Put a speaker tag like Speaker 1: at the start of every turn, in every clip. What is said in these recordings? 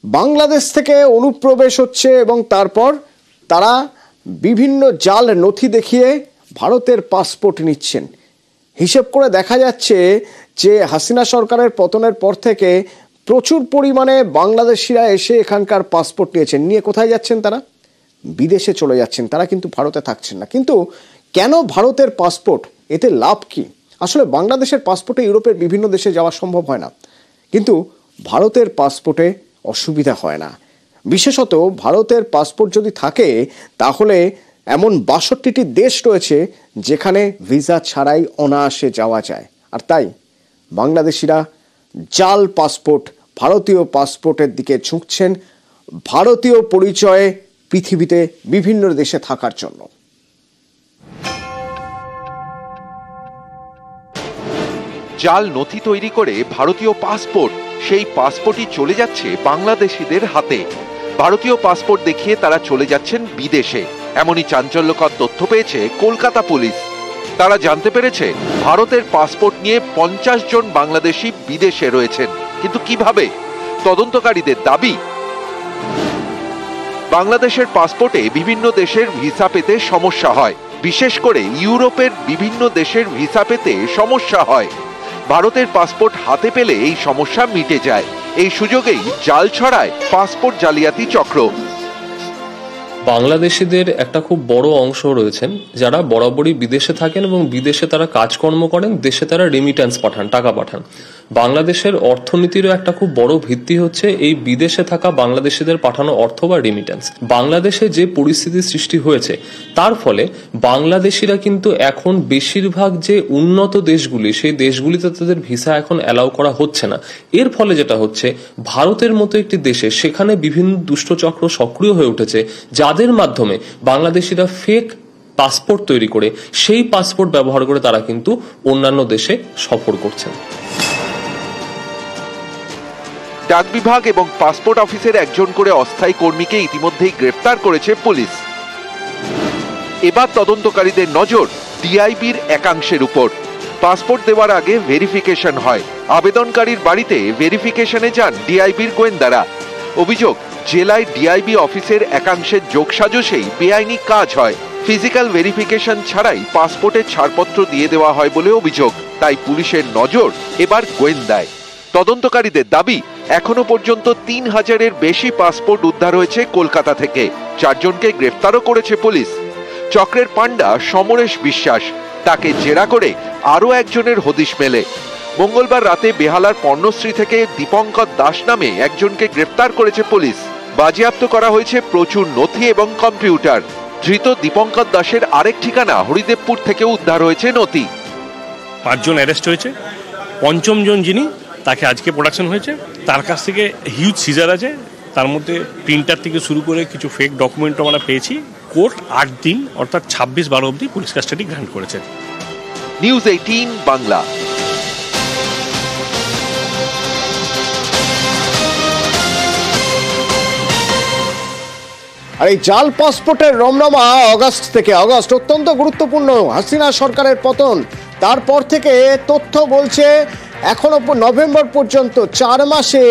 Speaker 1: বাংলাদেশ থেকে অনুপ্রবেশ হচ্ছে এবং তারপর তারা বিভিন্ন জাল নথি দেখিয়ে ভারতের পাসপোর্ট নিচ্ছেন। হিসেব করে দেখা যাচ্ছে যে হাসিনা সরকারের পতনের পর থেকে প্রচুর পরিমাণে বাংলাদেশিরা এসে এখানকার পাসপোর্ট নিয়েছেন। নিয়ে কোথায় যাচ্ছেন? তারা বিদেশে চলে যাচ্ছেন, তারা কিন্তু ভারতে থাকছেন না। কিন্তু কেন ভারতের পাসপোর্ট? এতে লাভ কি? আসলে বাংলাদেশের পাসপোর্টে ইউরোপের বিভিন্ন দেশে যাওয়া সম্ভব হয় না, কিন্তু ভারতের পাসপোর্টে অসুবিধা হয় না। বিশেষত ভারতের পাসপোর্ট যদি থাকে তাহলে এমন ৬২টি দেশ রয়েছে যেখানে ভিসা ছাড়াই অনায়াসে যাওয়া যায়। আর তাই বাংলাদেশিরা জাল পাসপোর্ট, ভারতীয় পাসপোর্টের দিকে ঝুঁকছেন ভারতীয় পরিচয়ে পৃথিবীতে বিভিন্ন দেশে থাকার জন্য।
Speaker 2: জাল নথি তৈরি করে ভারতীয় পাসপোর্ট, সেই পাসপোর্টই চলে যাচ্ছে বাংলাদেশিদের হাতে। ভারতীয় পাসপোর্ট দেখিয়ে তারা চলে যাচ্ছেন বিদেশে। এমনই চাঞ্চল্যকর তথ্য পেয়েছে কলকাতা পুলিশ। তারা জানতে পেরেছে ভারতের পাসপোর্ট নিয়ে 50 জন বাংলাদেশি বিদেশে রয়েছেন। কিন্তু কিভাবে? তদন্তকারীদের দাবি, বাংলাদেশের পাসপোর্টে বিভিন্ন দেশের ভিসা পেতে সমস্যা হয়, বিশেষ করে ইউরোপের বিভিন্ন দেশের ভিসা পেতে সমস্যা হয়। ভারতের পাসপোর্ট হাতে পেলে এই সমস্যা মিটে যায়। এই সুযোগেই জাল ছড়ায় পাসপোর্ট জালিয়াতি চক্র।
Speaker 3: বাংলাদেশিদের একটা খুব বড় অংশ রয়েছেন যারা বরাবরই বিদেশে থাকেন এবং বিদেশে তারা কাজকর্ম করেন, দেশে তারা রেমিট্যান্স পাঠান, টাকা পাঠান। বাংলাদেশের অর্থনীতিরও একটা খুব বড় ভিত্তি হচ্ছে এই বিদেশে থাকা বাংলাদেশিদের পাঠানো অর্থ বা রেমিট্যান্স। বাংলাদেশে যে পরিস্থিতির সৃষ্টি হয়েছে তার ফলে বাংলাদেশিরা কিন্তু এখন বেশিরভাগ যে উন্নত দেশগুলি, সেই দেশগুলিতে তাদের ভিসা এখন অ্যালাউ করা হচ্ছে না। এর ফলে যেটা হচ্ছে, ভারতের মতো একটি দেশে সেখানে বিভিন্ন দুষ্টচক্র সক্রিয় হয়ে উঠেছে যাদের মাধ্যমে বাংলাদেশিরা ফেক পাসপোর্ট তৈরি করে সেই পাসপোর্ট ব্যবহার করে তারা কিন্তু অন্যান্য দেশে সফর করছেন।
Speaker 2: ডাক বিভাগ এবং পাসপোর্ট অফিসের একজন করে অস্থায়ী কর্মীকে ইতিমধ্যেই গ্রেফতার করেছে পুলিশ। এবার তদন্তকারীদের নজর ডিআইবির একাংশের উপর। পাসপোর্ট দেওয়ার আগে ভেরিফিকেশন হয়। আবেদনকারীর বাড়িতে ভেরিফিকেশনে যান ডিআইবির গোয়েন্দারা। অভিযোগ, জেলায় ডিআইবি অফিসের একাংশের যোগসাজশেই বেআইনি কাজ হয়। ফিজিক্যাল ভেরিফিকেশন ছাড়াই পাসপোর্টের ছাড়পত্র দিয়ে দেওয়া হয় বলে অভিযোগ। তাই পুলিশের নজর এবার গোয়েন্দায়। তদন্তকারীদের দাবি, এখনো পর্যন্ত ৩,০০০-এর বেশি পাসপোর্ট উদ্ধার হয়েছে কলকাতা থেকে। 4 জনকে গ্রেফতারও করেছে পুলিশ। চক্রের পান্ডা সমরেশ বিশ্বাস, তাকে জেরা করে আরও একজনের হদিশ মেলে। মঙ্গলবার রাতে বেহালার পর্ণশ্রী থেকে দীপঙ্কর দাস নামে একজনকে গ্রেফতার করেছে পুলিশ। বাজেয়াপ্ত করা হয়েছে প্রচুর নথি এবং কম্পিউটার। ধৃত দীপঙ্কর দাসের আরেক ঠিকানা হরিদেবপুর থেকে উদ্ধার হয়েছে নথি।
Speaker 4: 5 জন অ্যারেস্ট হয়েছে। 5ম জন যিনি, তাকে আজকে প্রোডাকশন হয়েছে। তার কাছ থেকে হিউজ সিজার আছে, তার মধ্যে প্রিন্টার থেকে শুরু করে কিছু ফেক ডকুমেন্ট আমরা পেয়েছি। কোর্ট 8 দিন অর্থাৎ 26/12 অবধি পুলিশ কাস্টাডি গ্রান্ট করেছে।
Speaker 2: নিউজ 18 বাংলা।
Speaker 1: আর এই জাল পাসপোর্টের রমরমা অগস্ট থেকে। অগস্ট অত্যন্ত গুরুত্বপূর্ণ। হাসিনা সরকারের পতন, তারপর থেকে তথ্য বলছে এখনো নভেম্বর পর্যন্ত 4 মাসে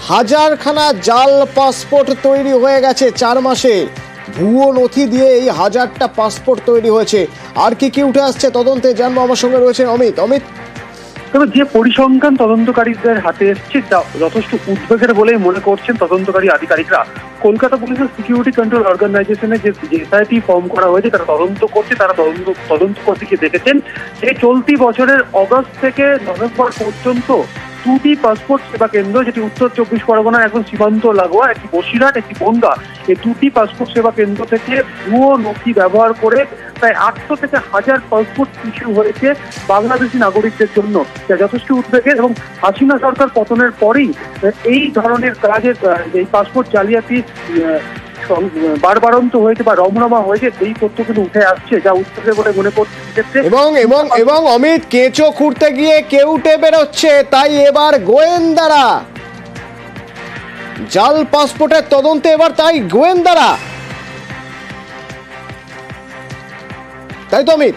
Speaker 1: 1000খানা জাল পাসপোর্ট তৈরি হয়ে গেছে। 4 মাসে ভুয়ো নথি দিয়ে এই 1000টা পাসপোর্ট তৈরি হয়েছে। আর কি কি উঠে আসছে তদন্তে জানবো। আমার সঙ্গে রয়েছে অমিত।
Speaker 5: তবে যে পরিসংখ্যান তদন্তকারীদের হাতে এসছে তা যথেষ্ট উদ্বেগের বলেই মনে করছেন তদন্তকারী আধিকারিকরা। কলকাতা পুলিশের সিকিউরিটি কন্ট্রোল অর্গানাইজেশনে যে এসআইটি ফর্ম করা হয়েছে তারা তদন্ত করছে। তারা তদন্ত করতে গিয়ে দেখেছেন যে চলতি বছরের অগস্ট থেকে নভেম্বর পর্যন্ত 2টি পাসপোর্ট সেবা কেন্দ্র, যেটি উত্তর 24 পরগনার একদম সীমান্ত লাগোয়া, একটি বসিরহাট, একটি বনগাঁ, এই 2টি পাসপোর্ট সেবা কেন্দ্র থেকে ভুয়ো নথি ব্যবহার করে প্রায় 800 থেকে 1000 পাসপোর্ট ইস্যু হয়েছে বাংলাদেশি নাগরিকদের জন্য, যা যথেষ্ট উদ্বেগের। এবং হাসিনা সরকার পতনের পরেই এই ধরনের কাজের, এই পাসপোর্ট জালিয়াতি বারবারন্ত হয়েছে বা রমরমা হয়েছে, সেই তথ্য কিন্তু উঠে আসছে, যা উদ্বেগের বলে মনে করছে।
Speaker 1: এবং অমিত, কেঁচো খুঁড়তে গিয়ে কেউটে বেরোচ্ছে। তাই এবার গোয়েন্দারা জাল পাসপোর্টের তদন্তে, এবার তাই গোয়েন্দারা, তাই তো অমিত?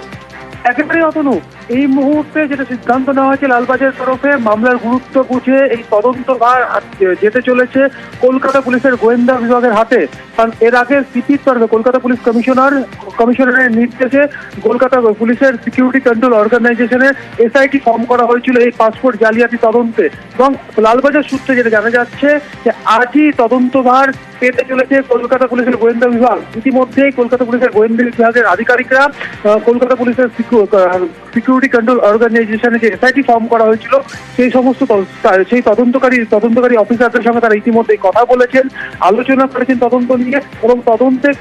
Speaker 5: একেবারে অতনু, এই মুহূর্তে যেটা সিদ্ধান্ত নেওয়া হয়েছে লালবাজারের তরফে, মামলার গুরুত্ব বুঝে এই তদন্তভার যেতে চলেছে কলকাতা পুলিশের গোয়েন্দা বিভাগের হাতে। কারণ এর আগে সিপির তরফে কলকাতা পুলিশ কমিশনারের নির্দেশে কলকাতা পুলিশের সিকিউরিটি কন্ট্রোল অর্গানাইজেশনের এসআইটি ফর্ম করা হয়েছিল এই পাসপোর্ট জালিয়াতি তদন্তে। এবং লালবাজার সূত্রে যেটা জানা যাচ্ছে যে আজই তদন্তভার পেতে চলেছে কলকাতা পুলিশের গোয়েন্দা বিভাগ। ইতিমধ্যেই কলকাতা পুলিশের গোয়েন্দা বিভাগের আধিকারিকরা কলকাতা পুলিশের সিকিউরিটি কন্ট্রোল অর্গানাইজেশনে যে এসআইটি ফর্ম করা হয়েছিল সেই তদন্তকারী অফিসারদের সঙ্গে তারা ইতিমধ্যেই কথা বলেছেন, আলোচনা করেছেন তদন্ত নিয়ে, এবং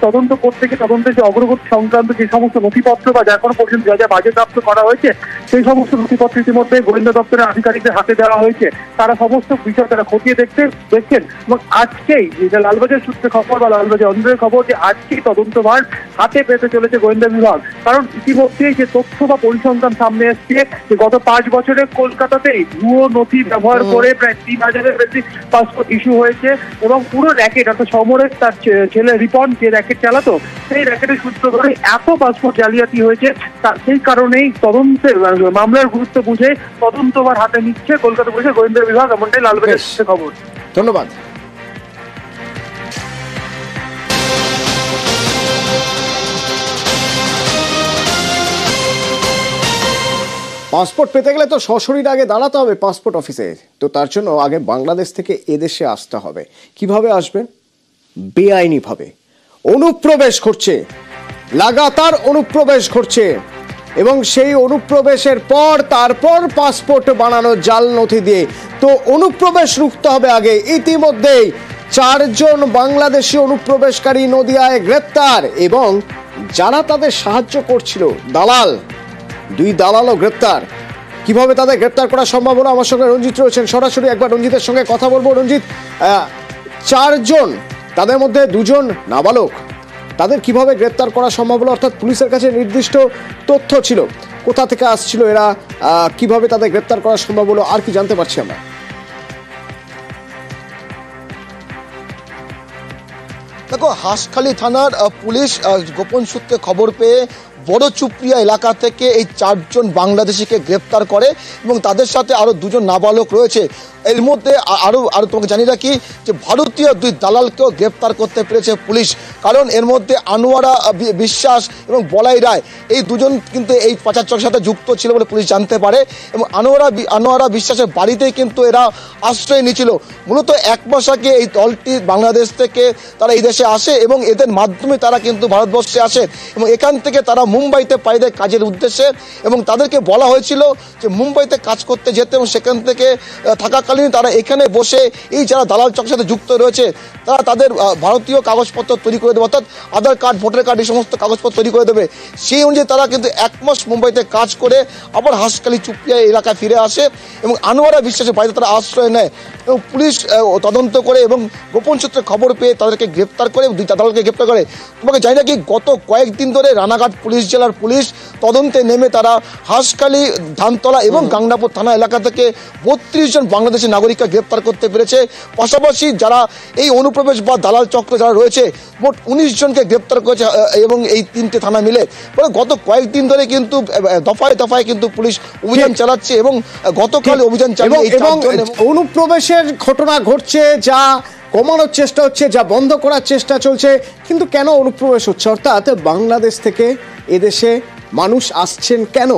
Speaker 5: তদন্ত করতে গিয়ে তদন্তের যে অগ্রগতি সংক্রান্ত যে সমস্ত নথিপত্র বা এখনো পর্যন্ত যা যা বাজেয়াপ্ত করা হয়েছে সেই সমস্ত নথিপত্র ইতিমধ্যে গোয়েন্দা দপ্তরের আধিকারিকদের হাতে দেওয়া হয়েছে। তারা সমস্ত বিষয় তারা খতিয়ে দেখছেন এবং আজকেই যে লালবাজার সূত্রে খবর বা লালবাজার অঞ্চলের খবর যে আজকেই তদন্তভার হাতে পেতে চলেছে গোয়েন্দা বিভাগ। কারণ ইতিমধ্যেই যে তথ্য বা পরিসংখ্যান সামনে এসছে যে গত 5 বছরে কলকাতাতেই ভুয়ো নথি ব্যবহার করে প্রায় 3000-এর বেশি পাসপোর্ট ইস্যু হয়েছে, এবং পুরো র্যাকেট অর্থাৎ সমরেশ তার ছেলে রিপন যে র্যাকেট চালাতো সেই র্যাকেটের সূত্র ধরে এত পাসপোর্ট জালিয়াতি হয়েছে। সেই কারণেই তদন্তের মামলার গুরুত্ব বুঝে তদন্তভার হাতে নিচ্ছে কলকাতা পুলিশের গোয়েন্দা বিভাগ, এমনটাই লালবাজার খবর।
Speaker 1: ধন্যবাদ। পাসপোর্ট পেতে গেলে তো সশরীর আগে দাঁড়াতে হবে পাসপোর্ট অফিসে, তো তার জন্য আগে বাংলাদেশ থেকে এদেশে আসতে হবে। কিভাবে আসবেন? বেআইনিভাবে অনুপ্রবেশ করছে, লাগাতার অনুপ্রবেশ করছে, এবং সেই অনুপ্রবেশের পর তারপর পাসপোর্ট বানানো জাল নথি দিয়ে। তো অনুপ্রবেশ রুখতে হবে আগে। ইতিমধ্যেই 4 জন বাংলাদেশি অনুপ্রবেশকারী নদিয়ায় গ্রেপ্তার, এবং যারা তাদের সাহায্য করছিল দালাল, 2 দালালও গ্রেপ্তার। কিভাবে তাদের গ্রেপ্তার করা সম্ভব হলো? আমার সঙ্গে রঞ্জিত রয়েছেন, সরাসরি একবার রঞ্জিতের সঙ্গে কথা বলবো। রঞ্জিত, 4 জন, তাদের মধ্যে 2 জন নাবালক, তাদের কিভাবে গ্রেপ্তার করা সম্ভব হলো? অর্থাৎ পুলিশের কাছে নির্দিষ্ট তথ্য ছিল, কোথা থেকে আসছিল এরা, কিভাবে তাদের গ্রেপ্তার করা সম্ভব হলো, আর কি জানতে পারছি আমরা?
Speaker 6: দেখো, হাঁসখালি থানার পুলিশ গোপন সূত্রে খবর পেয়ে বড় চুপড়িয়া এলাকা থেকে এই 4 জন বাংলাদেশিকে গ্রেপ্তার করে, এবং তাদের সাথে আরো 2 জন নাবালক রয়েছে। এর মধ্যে আরো তোমাকে জানিয়ে রাখি যে ভারতীয় 2 দালালকেও গ্রেপ্তার করতে পেরেছে পুলিশ। কারণ এর মধ্যে আনোয়ারা বিশ্বাস এবং বলাই রায়, এই 2 জন কিন্তু এই পাচার চক্রের সাথে যুক্ত ছিল বলে পুলিশ জানতে পারে, এবং আনোয়ারা বিশ্বাসের বাড়িতেই কিন্তু এরা আশ্রয় নিয়েছিল। মূলত 1 মাস আগে এই দলটি বাংলাদেশ থেকে তারা এই দেশে আসে, এবং এদের মাধ্যমে তারা কিন্তু ভারতবর্ষে আসে, এবং এখান থেকে তারা মুম্বাইতে পাড়ি দেয় কাজের উদ্দেশ্যে। এবং তাদেরকে বলা হয়েছিল যে মুম্বাইতে কাজ করতে যেতে, এবং সেখান থেকে থাকাকালীন তারা এখানে বসে এই যারা দালাল চক্রের সাথে যুক্ত রয়েছে তারা তাদের ভারতীয় কাগজপত্র তৈরি করে দেবে, অর্থাৎ আধার কার্ড, ভোটার কার্ড, এই সমস্ত কাগজপত্র তৈরি করে দেবে। সেই অনুযায়ী তারা কিন্তু 1 মাস মুম্বাইতে কাজ করে আবার হাঁসখালি চুপড়িয়া এলাকায় ফিরে আসে, এবং আনোয়ারা বিশ্বাসের বাড়িতে তারা আশ্রয় নেয়। এবং পুলিশ তদন্ত করে এবং গোপন সূত্রে খবর পেয়ে তাদেরকে গ্রেপ্তার করে, 2 দালালকে গ্রেপ্তার করে। তোমাকে জানি না কি, গত কয়েকদিন ধরে রানাঘাট পুলিশ জেলার পুলিশ তদন্তে নেমে তারা হাঁসখালি, ধানতলা এবং গাংনাপুর থানা এলাকা থেকে 32 জন বাংলাদেশি নাগরিককে গ্রেপ্তার করতে পেরেছে। পাশাপাশি যারা এই অনুপ্রবেশ বা দালাল চক্র যারা রয়েছে মোট 19 জনকে গ্রেপ্তার করেছে, এবং এই 3টে থানা মিলে। ফলে গত কয়েকদিন ধরে কিন্তু দফায় দফায় কিন্তু পুলিশ অভিযান চালাচ্ছে, এবং গতকাল অভিযান চালিয়ে
Speaker 1: এবং অনুপ্রবেশের ঘটনা ঘটছে, যা কমানোর চেষ্টা হচ্ছে, যা বন্ধ করার চেষ্টা চলছে, কিন্তু কেন অনুপ্রবেশ হচ্ছে? অর্থাৎ বাংলাদেশ থেকে এদেশে মানুষ আসছেন কেন?